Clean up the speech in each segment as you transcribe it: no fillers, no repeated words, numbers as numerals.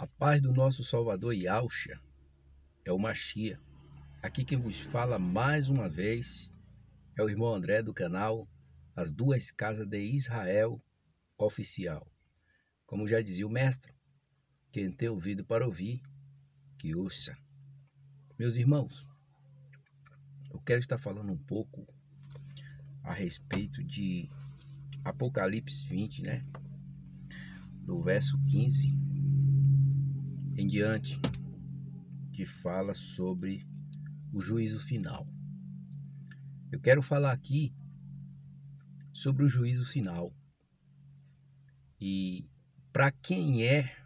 A paz do nosso Salvador Yahushua é o Mashiach. Aqui quem vos fala mais uma vez é o irmão André do canal As Duas Casas de Israel Oficial. Como já dizia o mestre, quem tem ouvido para ouvir, que ouça. Meus irmãos, eu quero estar falando um pouco a respeito de Apocalipse 20, né? Do verso 15 em diante, que fala sobre o juízo final. Eu quero falar aqui sobre o juízo final. E para quem é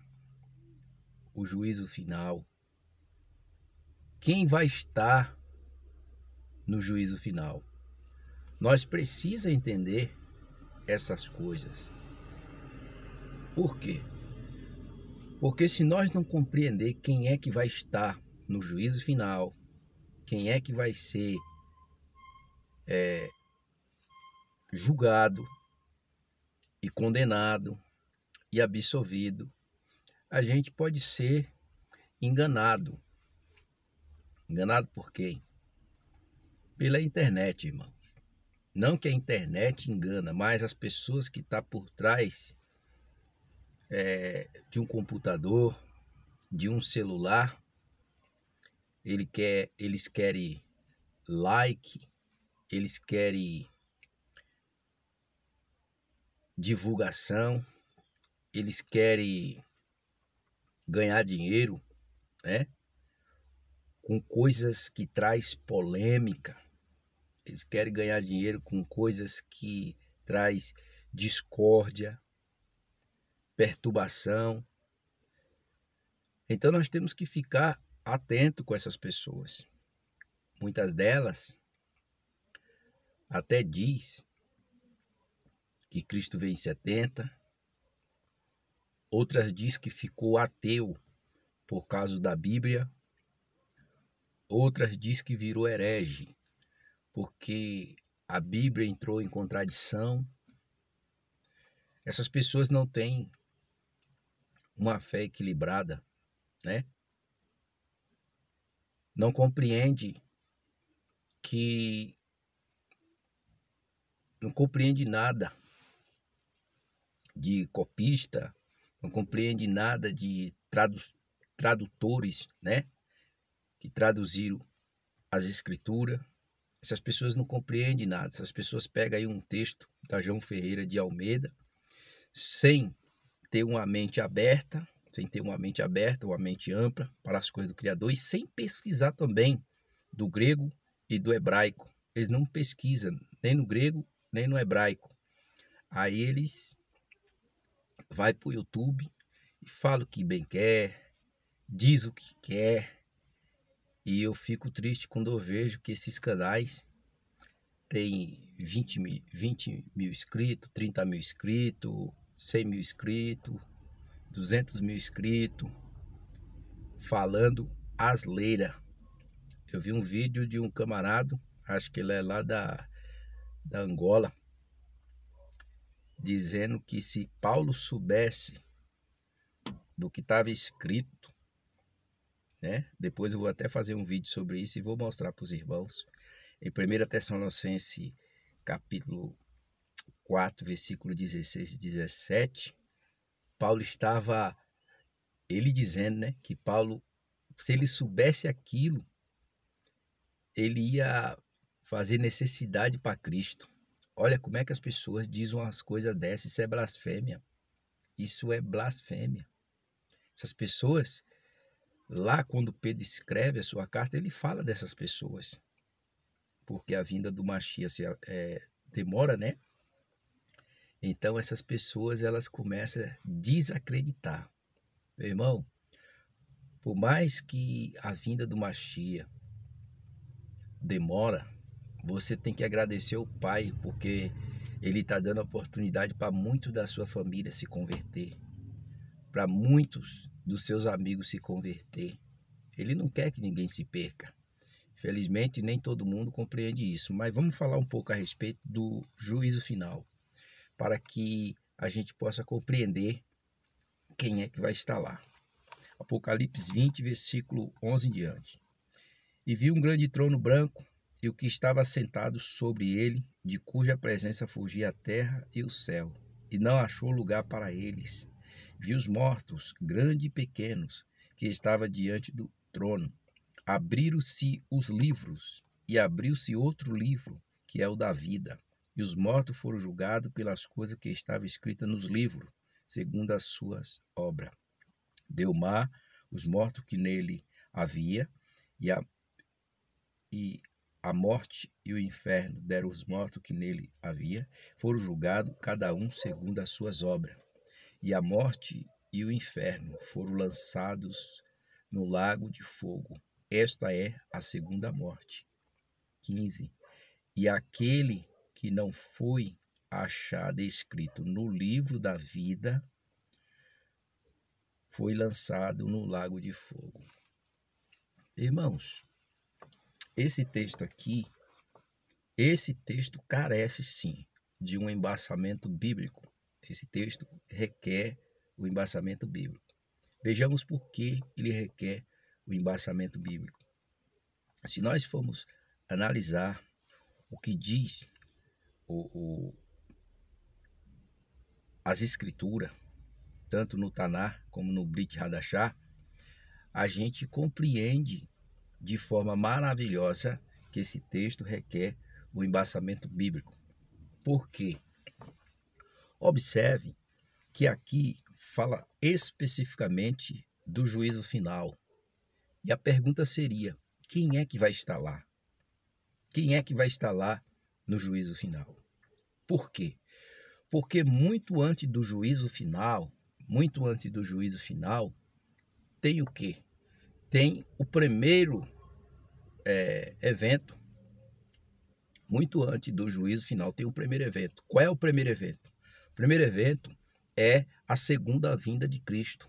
o juízo final? Quem vai estar no juízo final? Nós precisamos entender essas coisas. Por quê? Porque se nós não compreender quem é que vai estar no juízo final, quem é que vai ser julgado e condenado e absolvido, a gente pode ser enganado. Enganado por quem? Pela internet, irmão. Não que a internet engana, mas as pessoas que estão por trás de um computador, de um celular, eles querem like, eles querem divulgação, eles querem ganhar dinheiro, né? Com coisas que traz polêmica. Eles querem ganhar dinheiro com coisas que traz discórdia, perturbação. Então nós temos que ficar atento com essas pessoas. Muitas delas até diz que Cristo veio em 70, outras diz que ficou ateu por causa da Bíblia, outras diz que virou herege porque a Bíblia entrou em contradição. Essas pessoas não têm uma fé equilibrada, né? Não compreende nada de copista, não compreende nada de tradutores, né? Que traduziram as escrituras. Essas pessoas não compreendem nada. Essas pessoas pegam aí um texto da João Ferreira de Almeida, sem ter uma mente aberta, uma mente ampla para as coisas do Criador, e sem pesquisar também do grego e do hebraico. Eles não pesquisam nem no grego, nem no hebraico. Aí eles vai para o YouTube e fala o que bem quer, diz o que quer, e eu fico triste quando eu vejo que esses canais têm 20 mil inscritos, 30 mil inscritos, 100 mil inscritos, 200 mil inscritos, falando asneira. Eu vi um vídeo de um camarada, acho que ele é lá da Angola, dizendo que se Paulo soubesse do que estava escrito, né? Depois eu vou até fazer um vídeo sobre isso e vou mostrar para os irmãos. Em 1 Tessalonicenses, capítulo 4, versículo 16 e 17, Paulo estava, ele dizendo, né, que Paulo, se ele soubesse aquilo, ele ia fazer necessidade para Cristo. Olha como é que as pessoas dizem umas coisas dessas, isso é blasfêmia. Isso é blasfêmia. Essas pessoas, lá quando Pedro escreve a sua carta, ele fala dessas pessoas. Porque a vinda do Mashiach demora, né? Então essas pessoas, elas começam a desacreditar. Meu irmão, por mais que a vinda do Mashiach demora, você tem que agradecer ao Pai, porque Ele está dando oportunidade para muitos da sua família se converter, para muitos dos seus amigos se converter. Ele não quer que ninguém se perca. Infelizmente, nem todo mundo compreende isso, mas vamos falar um pouco a respeito do juízo final, para que a gente possa compreender quem é que vai estar lá. Apocalipse 20, versículo 11 em diante. E vi um grande trono branco, e o que estava sentado sobre ele, de cuja presença fugia a terra e o céu, e não achou lugar para eles. Vi os mortos, grandes e pequenos, que estavam diante do trono. Abriram-se os livros, e abriu-se outro livro, que é o da vida. E os mortos foram julgados pelas coisas que estavam escritas nos livros, segundo as suas obras. Deu o mar, os mortos que nele havia, e a morte e o inferno deram os mortos que nele havia, foram julgados cada um segundo as suas obras. E a morte e o inferno foram lançados no lago de fogo. Esta é a segunda morte. 15. E aquele que não foi achado escrito no livro da vida foi lançado no lago de fogo. Irmãos, esse texto carece sim de um embasamento bíblico. Esse texto requer o embasamento bíblico. Vejamos por que ele requer o embasamento bíblico. Se nós formos analisar o que diz as escrituras, tanto no Tanar como no Brit Hadashah, a gente compreende de forma maravilhosa que esse texto requer o embasamento bíblico. Por quê? Observe que aqui fala especificamente do juízo final. E a pergunta seria: quem é que vai estar lá? Quem é que vai estar lá no juízo final? Por quê? Porque muito antes do juízo final, tem o quê? Tem o primeiro evento. Muito antes do juízo final tem o primeiro evento. Qual é o primeiro evento? O primeiro evento é a segunda vinda de Cristo.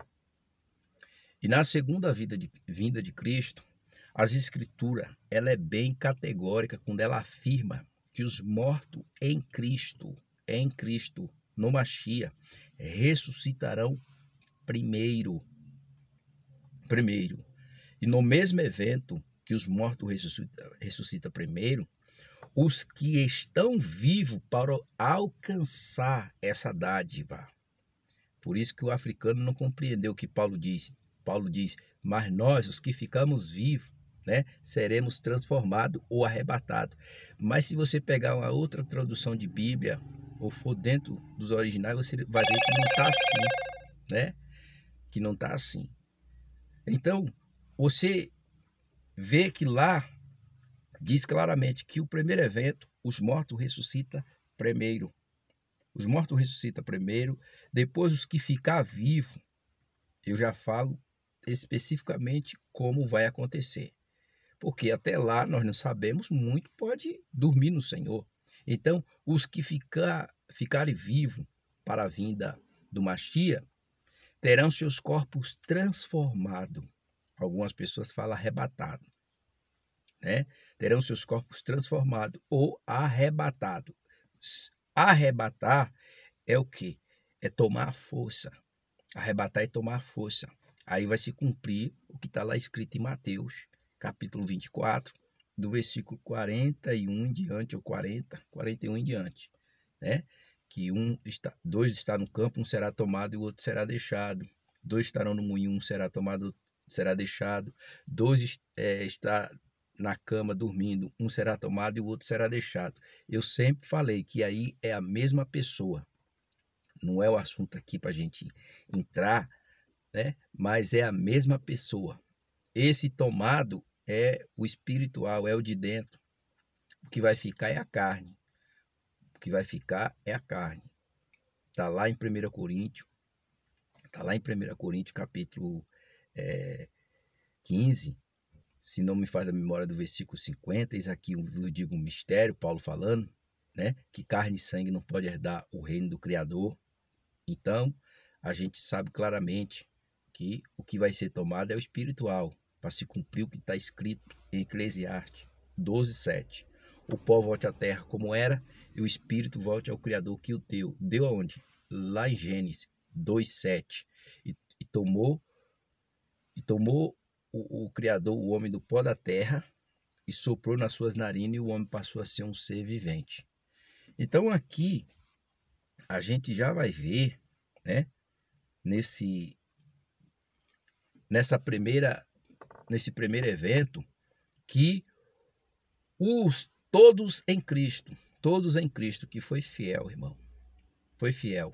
E na segunda vinda de Cristo, as Escrituras, ela é bem categórica quando ela afirma que os mortos em Cristo, no Mashiach, ressuscitarão primeiro. E no mesmo evento que os mortos ressuscitam primeiro, os que estão vivos para alcançar essa dádiva. Por isso que o africano não compreendeu o que Paulo diz. Paulo diz: mas nós, os que ficamos vivos, seremos transformados ou arrebatados. Mas se você pegar uma outra tradução de Bíblia, ou for dentro dos originais, você vai ver que não está assim, que não está assim. Então, você vê que lá diz claramente que o primeiro evento, os mortos ressuscitam primeiro. Os mortos ressuscitam primeiro, depois os que ficar vivos, eu já falo especificamente como vai acontecer. Porque até lá nós não sabemos, muito pode dormir no Senhor. Então, os que ficarem vivos para a vinda do Mashiach terão seus corpos transformados. Algumas pessoas falam arrebatado, Terão seus corpos transformados ou arrebatados. Arrebatar é o quê? É tomar força. Arrebatar é tomar força. Aí vai se cumprir o que está lá escrito em Mateus, capítulo 24, do versículo 41 em diante, ou 41 em diante, Que dois está no campo, um será tomado e o outro será deixado. Dois estarão no moinho, um será tomado, outro será deixado. Dois está na cama dormindo, um será tomado e o outro será deixado. Eu sempre falei que aí é a mesma pessoa. Não é o assunto aqui para a gente entrar, mas é a mesma pessoa. Esse tomado é o espiritual, é o de dentro. O que vai ficar é a carne. O que vai ficar é a carne. Está lá em 1 Coríntios. Está lá em 1 Coríntios, capítulo 15. Se não me falha a memória, do versículo 50. Eis aqui eu digo um mistério, Paulo falando, que carne e sangue não pode herdar o reino do Criador. Então, a gente sabe claramente que o que vai ser tomado é o espiritual, para se cumprir o que está escrito em Eclesiastes 12:7. O pó volte à terra como era, e o espírito volte ao Criador que o deu. Deu aonde? Lá em Gênesis 2:7. E tomou E tomou o Criador, o homem, do pó da terra e soprou nas suas narinas e o homem passou a ser um ser vivente. Então aqui a gente já vai ver, né, nesse primeiro evento, que todos em Cristo, que foi fiel, irmão, foi fiel,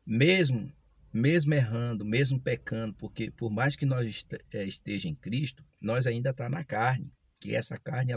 mesmo errando, mesmo pecando, porque por mais que nós esteja em Cristo, nós ainda está na carne, e essa carne ela